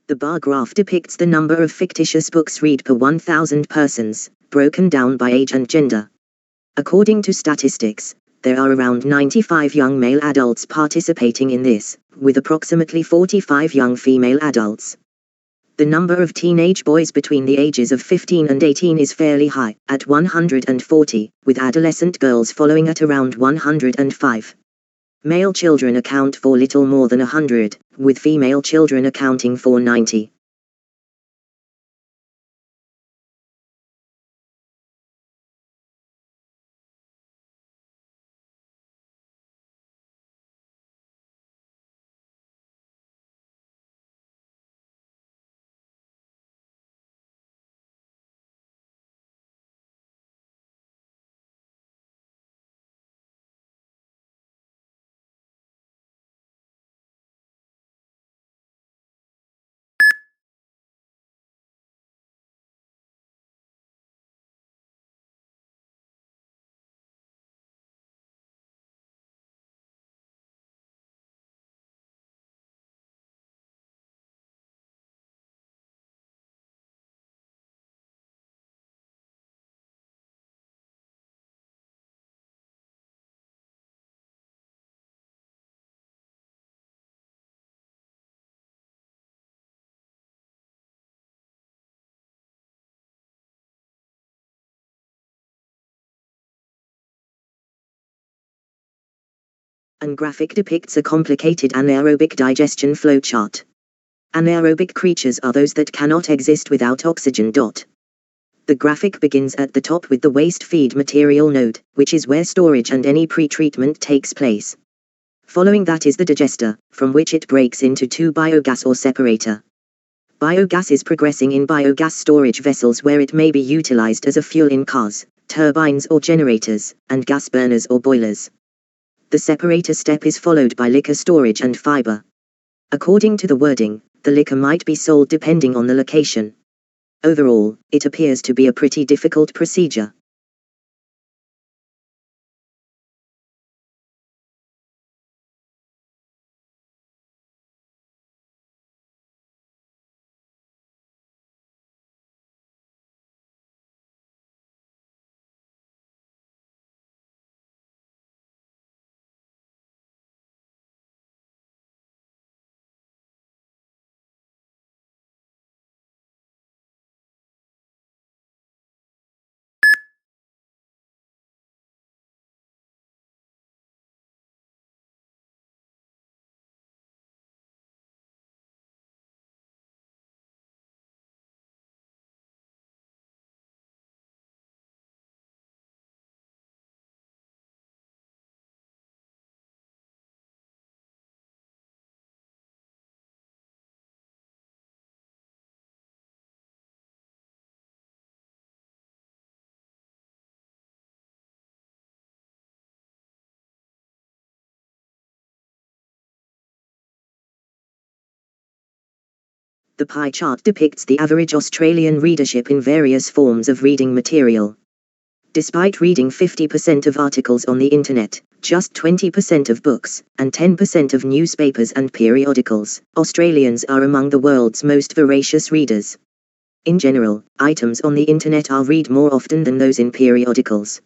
The bar graph depicts the number of fictitious books read per 1,000 persons, broken down by age and gender. According to statistics, there are around 95 young male adults participating in this, with approximately 45 young female adults. The number of teenage boys between the ages of 15 and 18 is fairly high, at 140, with adolescent girls following at around 105. Male children account for little more than 100, with female children accounting for 90. An graphic depicts a complicated anaerobic digestion flowchart. Anaerobic creatures are those that cannot exist without oxygen. The graphic begins at the top with the waste feed material node, which is where storage and any pre-treatment takes place. Following that is the digester, from which it breaks into two biogas or separator. Biogas is progressing in biogas storage vessels where it may be utilized as a fuel in cars, turbines or generators, and gas burners or boilers. The separator step is followed by liquor storage and fiber. According to the wording, the liquor might be sold depending on the location. Overall, it appears to be a pretty difficult procedure. The pie chart depicts the average Australian readership in various forms of reading material. Despite reading 50% of articles on the internet, just 20% of books, and 10% of newspapers and periodicals, Australians are among the world's most voracious readers. In general, items on the internet are read more often than those in periodicals.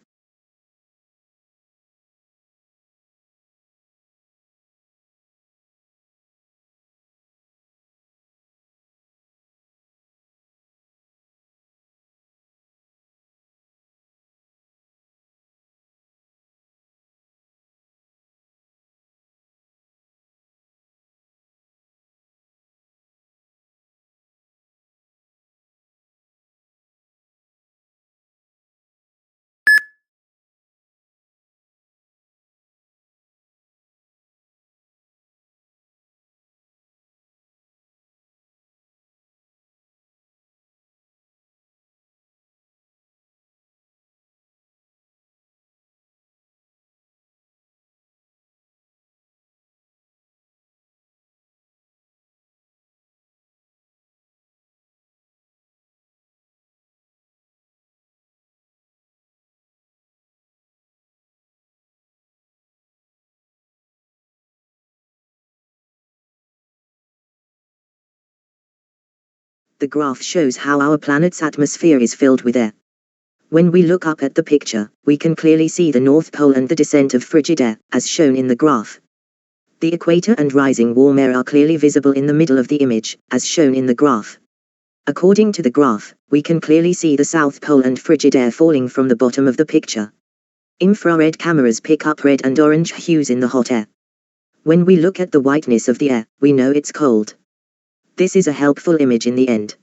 The graph shows how our planet's atmosphere is filled with air. When we look up at the picture, we can clearly see the North Pole and the descent of frigid air, as shown in the graph. The equator and rising warm air are clearly visible in the middle of the image, as shown in the graph. According to the graph, we can clearly see the South Pole and frigid air falling from the bottom of the picture. Infrared cameras pick up red and orange hues in the hot air. When we look at the whiteness of the air, we know it's cold. This is a helpful image in the end.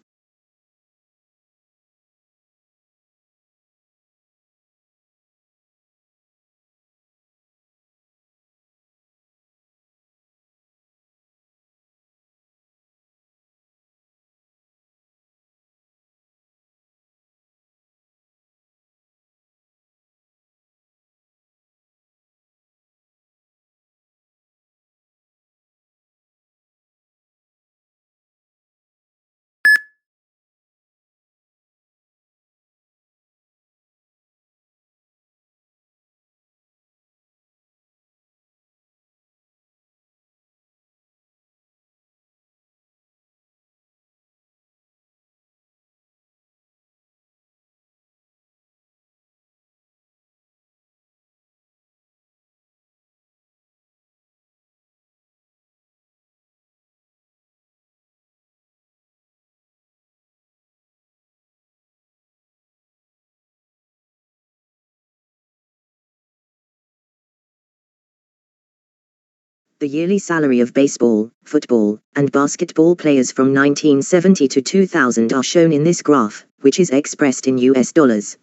The yearly salary of baseball, football, and basketball players from 1970 to 2000 are shown in this graph, which is expressed in US dollars.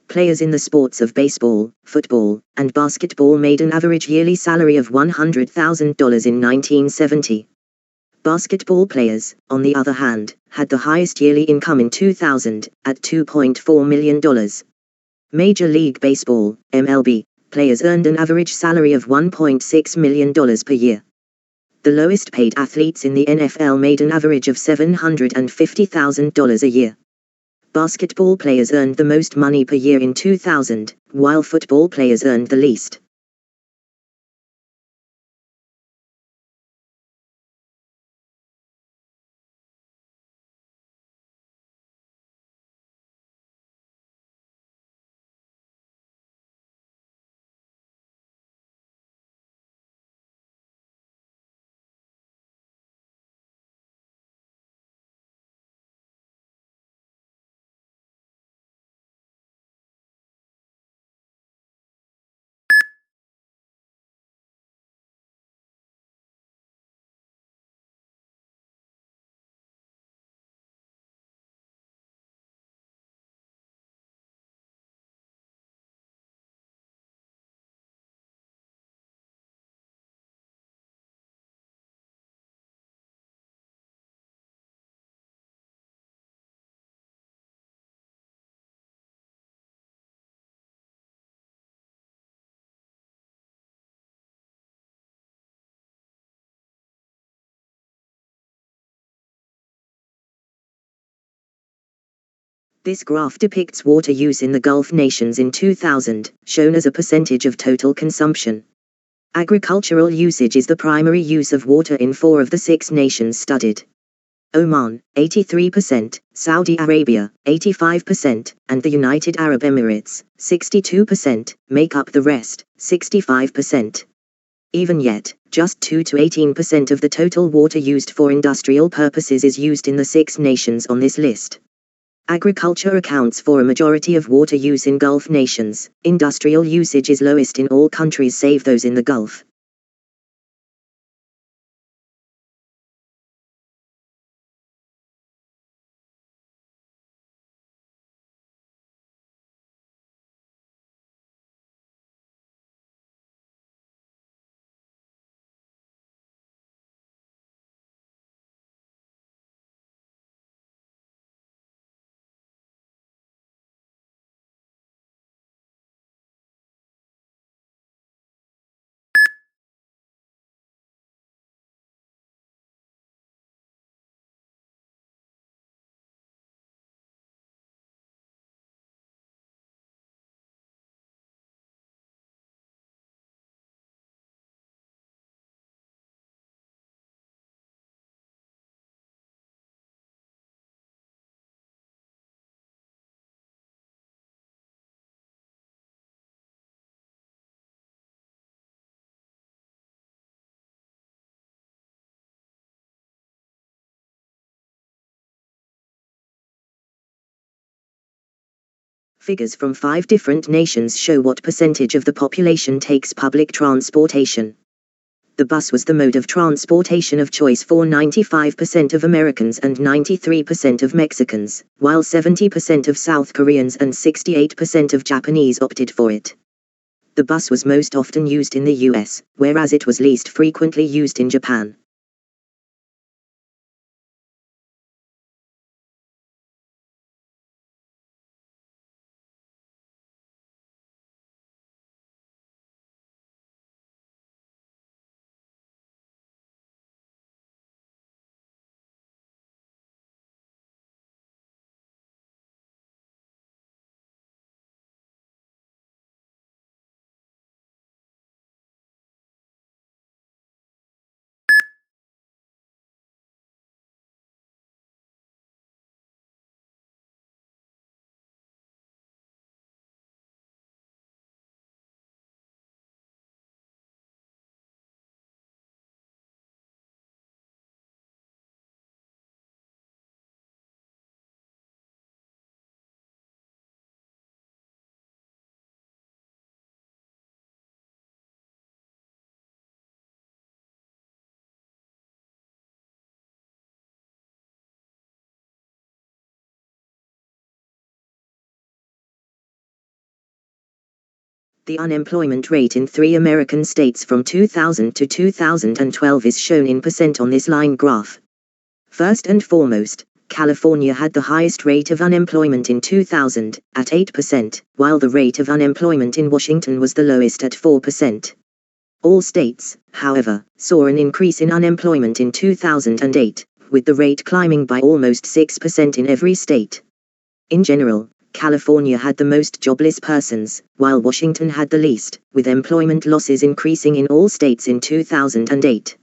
Players in the sports of baseball, football, and basketball made an average yearly salary of $100,000 in 1970. Basketball players, on the other hand, had the highest yearly income in 2000, at $2.4 million. Major League Baseball, MLB, players earned an average salary of $1.6 million per year. The lowest paid athletes in the NFL made an average of $750,000 a year. Basketball players earned the most money per year in 2000, while football players earned the least. This graph depicts water use in the Gulf nations in 2000, shown as a percentage of total consumption. Agricultural usage is the primary use of water in 4 of the 6 nations studied. Oman, 83%, Saudi Arabia, 85%, and the United Arab Emirates, 62%, make up the rest, 65%. Even yet, just 2 to 18% of the total water used for industrial purposes is used in the 6 nations on this list. Agriculture accounts for a majority of water use in Gulf nations. Industrial usage is lowest in all countries save those in the Gulf. Figures from 5 different nations show what percentage of the population takes public transportation. The bus was the mode of transportation of choice for 95% of Americans and 93% of Mexicans, while 70% of South Koreans and 68% of Japanese opted for it. The bus was most often used in the US, whereas it was least frequently used in Japan. The unemployment rate in 3 American states from 2000 to 2012 is shown in percent on this line graph. First and foremost, California had the highest rate of unemployment in 2000, at 8%, while the rate of unemployment in Washington was the lowest at 4%. All states, however, saw an increase in unemployment in 2008, with the rate climbing by almost 6% in every state. In general, California had the most jobless persons, while Washington had the least, with employment losses increasing in all states in 2008.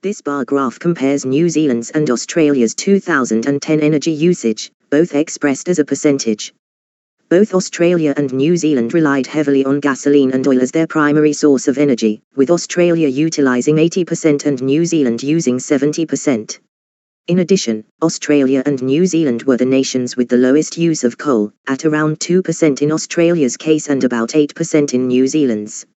This bar graph compares New Zealand's and Australia's 2010 energy usage, both expressed as a percentage. Both Australia and New Zealand relied heavily on gasoline and oil as their primary source of energy, with Australia utilising 80% and New Zealand using 70%. In addition, Australia and New Zealand were the nations with the lowest use of coal, at around 2% in Australia's case and about 8% in New Zealand's.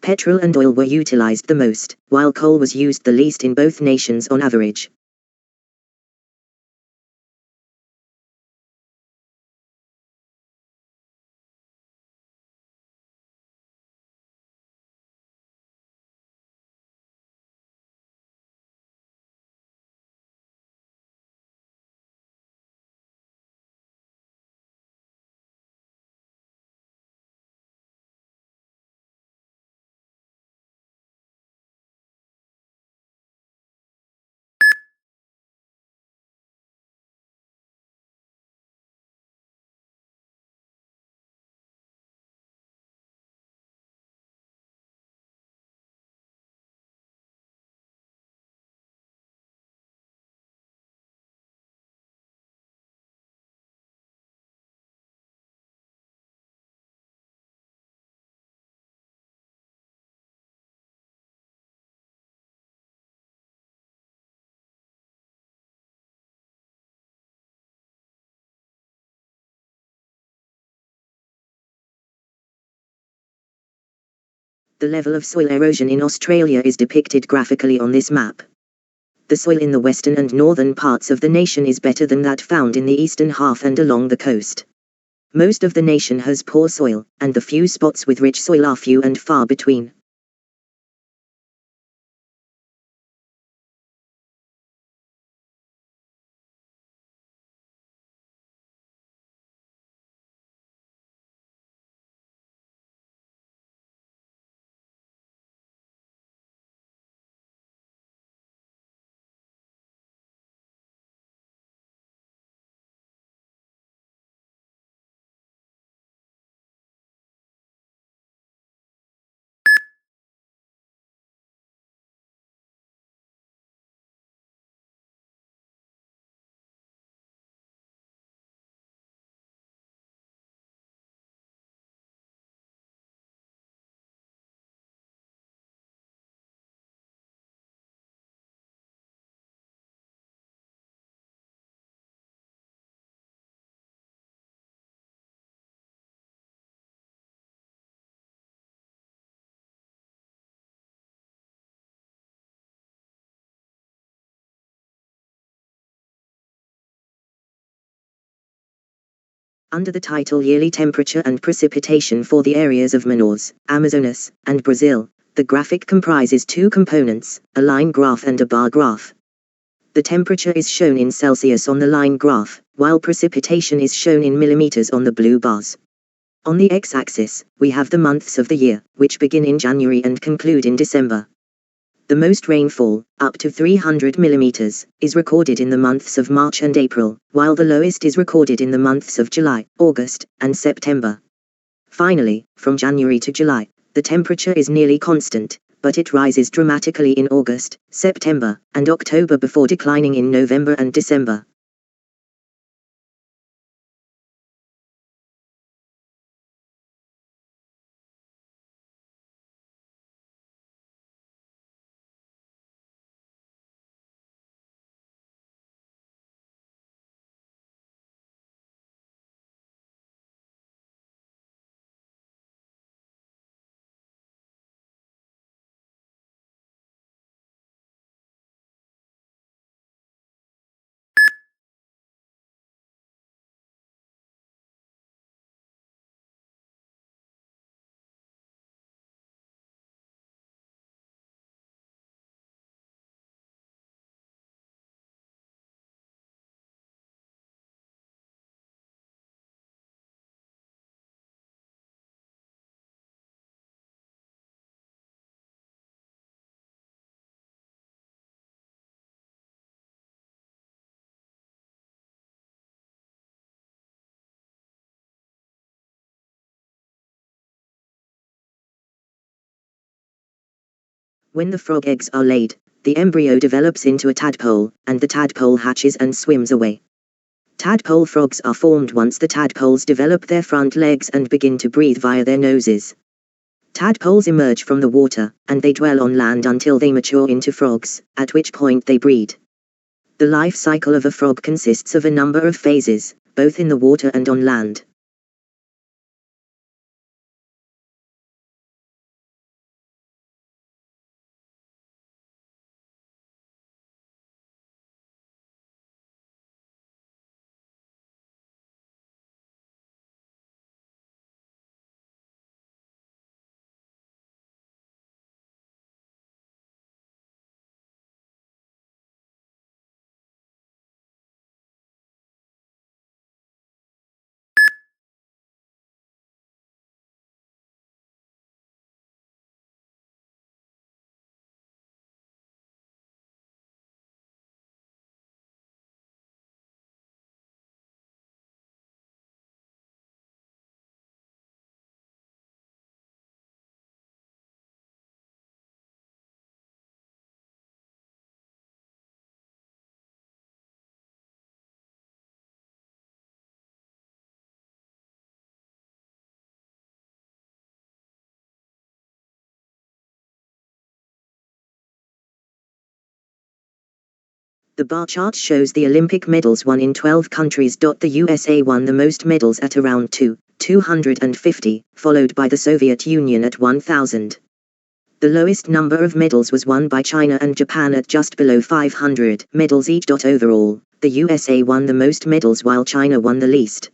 Petrol and oil were utilized the most, while coal was used the least in both nations on average. The level of soil erosion in Australia is depicted graphically on this map. The soil in the western and northern parts of the nation is better than that found in the eastern half and along the coast. Most of the nation has poor soil, and the few spots with rich soil are few and far between. Under the title Yearly Temperature and Precipitation for the areas of Manaus, Amazonas, and Brazil, the graphic comprises two components, a line graph and a bar graph. The temperature is shown in Celsius on the line graph, while precipitation is shown in millimeters on the blue bars. On the x-axis, we have the months of the year, which begin in January and conclude in December. The most rainfall, up to 300 millimeters, is recorded in the months of March and April, while the lowest is recorded in the months of July, August, and September. Finally, from January to July, the temperature is nearly constant, but it rises dramatically in August, September, and October before declining in November and December. When the frog eggs are laid, the embryo develops into a tadpole, and the tadpole hatches and swims away. Tadpole frogs are formed once the tadpoles develop their front legs and begin to breathe via their noses. Tadpoles emerge from the water, and they dwell on land until they mature into frogs, at which point they breed. The life cycle of a frog consists of a number of phases, both in the water and on land. The bar chart shows the Olympic medals won in 12 countries. The USA won the most medals at around 250, followed by the Soviet Union at 1,000. The lowest number of medals was won by China and Japan at just below 500 medals each. Overall, the USA won the most medals while China won the least.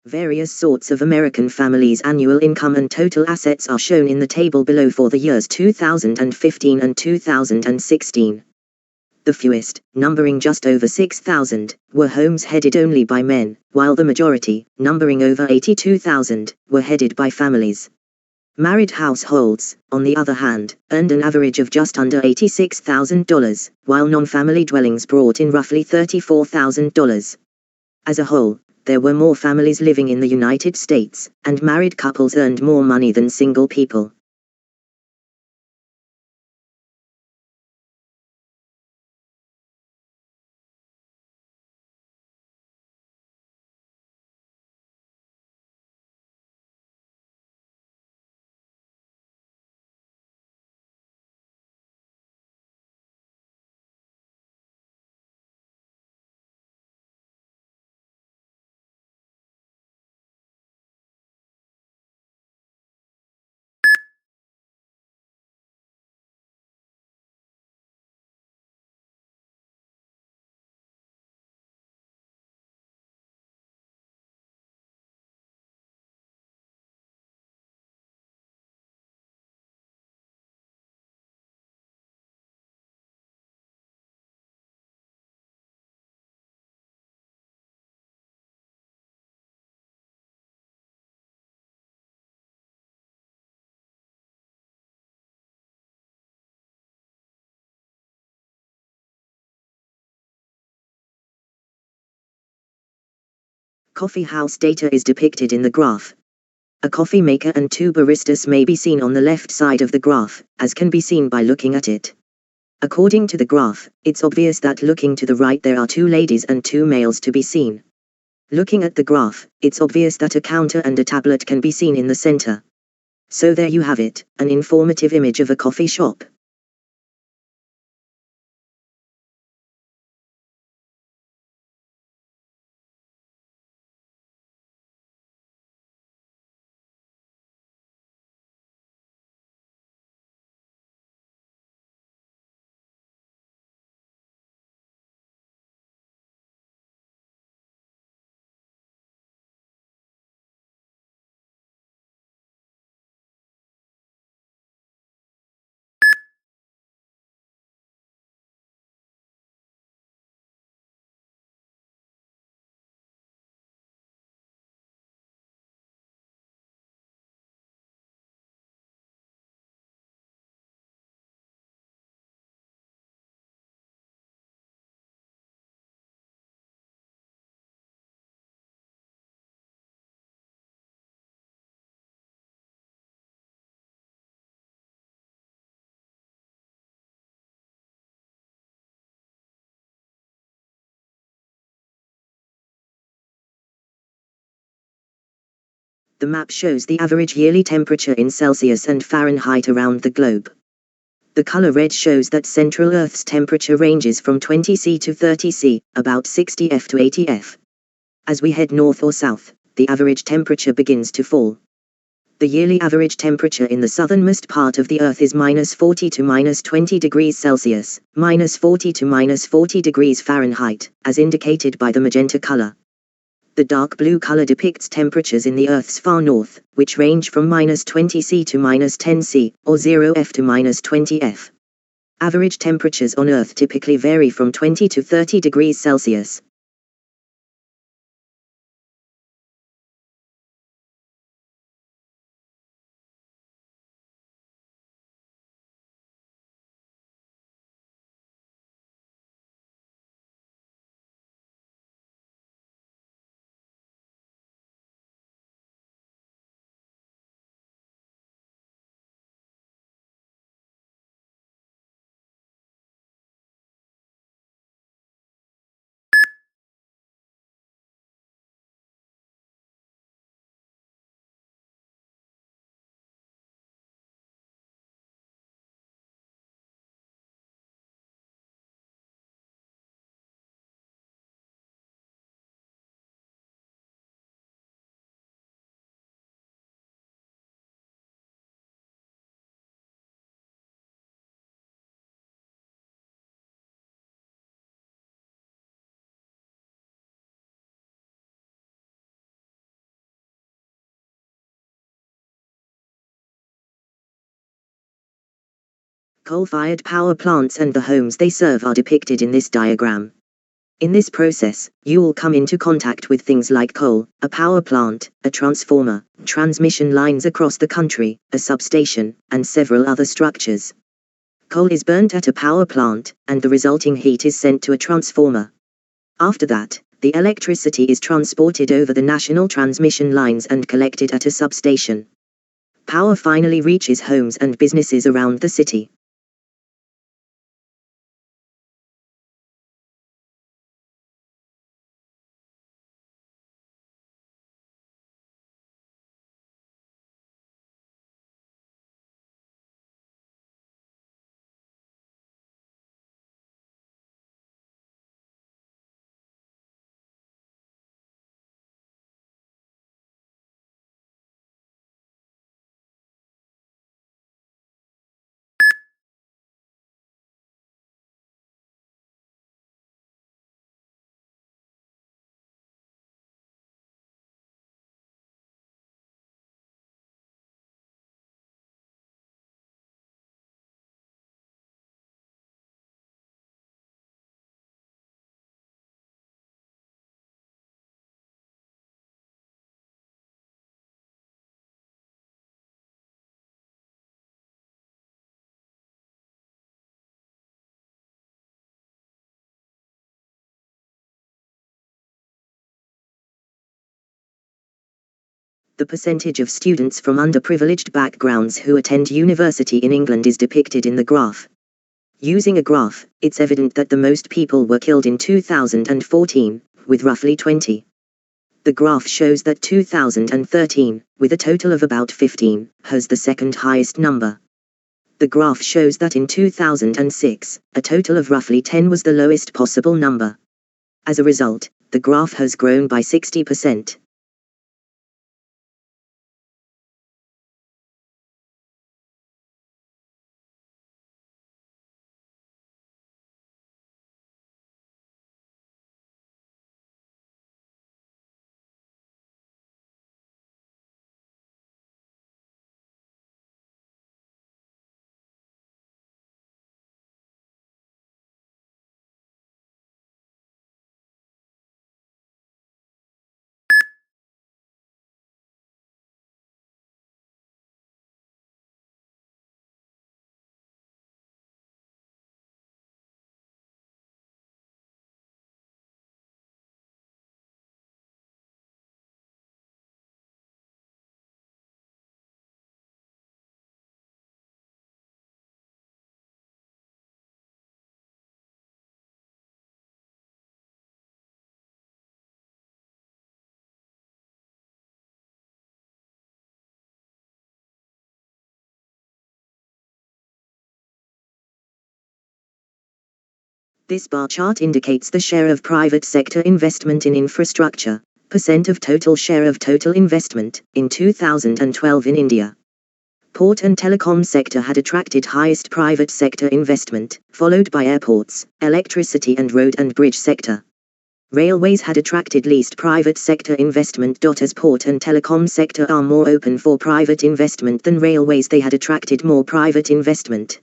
Various sorts of American families' annual income and total assets are shown in the table below for the years 2015 and 2016. The fewest, numbering just over 6,000, were homes headed only by men, while the majority, numbering over 82,000, were headed by families. Married households, on the other hand, earned an average of just under $86,000, while non-family dwellings brought in roughly $34,000. As a whole, there were more families living in the United States, and married couples earned more money than single people. Coffee house data is depicted in the graph. A coffee maker and two baristas may be seen on the left side of the graph, as can be seen by looking at it. According to the graph, it's obvious that looking to the right there are two ladies and two males to be seen. Looking at the graph, it's obvious that a counter and a tablet can be seen in the center. So there you have it, an informative image of a coffee shop. The map shows the average yearly temperature in Celsius and Fahrenheit around the globe. The color red shows that central Earth's temperature ranges from 20 C to 30 C, about 60 F to 80 F. As we head north or south, the average temperature begins to fall. The yearly average temperature in the southernmost part of the Earth is -40 to -20 degrees Celsius, -40 to -40 degrees Fahrenheit, as indicated by the magenta color. The dark blue color depicts temperatures in the Earth's far north, which range from -20 C to -10 C, or 0 F to -20 F. Average temperatures on Earth typically vary from 20 to 30 degrees Celsius. Coal-fired power plants and the homes they serve are depicted in this diagram. In this process, you will come into contact with things like coal, a power plant, a transformer, transmission lines across the country, a substation, and several other structures. Coal is burnt at a power plant, and the resulting heat is sent to a transformer. After that, the electricity is transported over the national transmission lines and collected at a substation. Power finally reaches homes and businesses around the city. The percentage of students from underprivileged backgrounds who attend university in England is depicted in the graph. Using a graph, it's evident that the most people were killed in 2014, with roughly 20. The graph shows that 2013, with a total of about 15, has the second highest number. The graph shows that in 2006, a total of roughly 10 was the lowest possible number. As a result, the graph has grown by 60%. This bar chart indicates the share of private sector investment in infrastructure, % of total share of total investment, in 2012 in India. Port and telecom sector had attracted highest private sector investment, followed by airports, electricity and road and bridge sector. Railways had attracted least private sector investment. As port and telecom sector are more open for private investment than railways, they had attracted more private investment.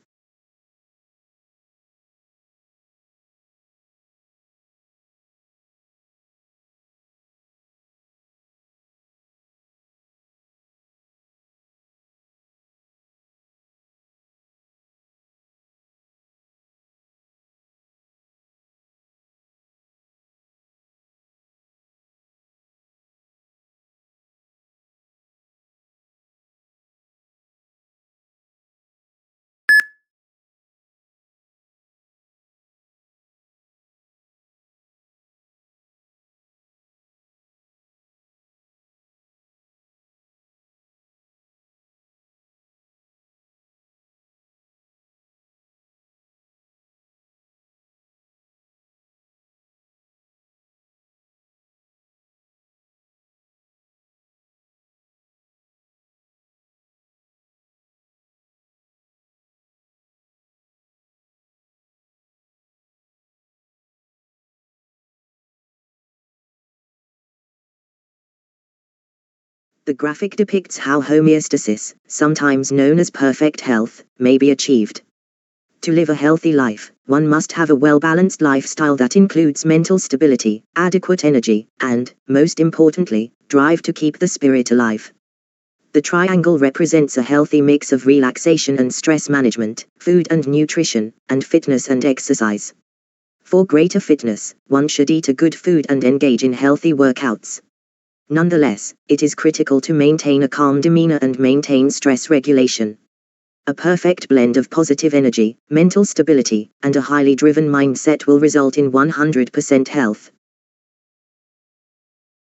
The graphic depicts how homeostasis, sometimes known as perfect health, may be achieved. To live a healthy life, one must have a well-balanced lifestyle that includes mental stability, adequate energy, and, most importantly, drive to keep the spirit alive. The triangle represents a healthy mix of relaxation and stress management, food and nutrition, and fitness and exercise. For greater fitness, one should eat a good food and engage in healthy workouts. Nonetheless, it is critical to maintain a calm demeanor and maintain stress regulation. A perfect blend of positive energy, mental stability, and a highly driven mindset will result in 100% health.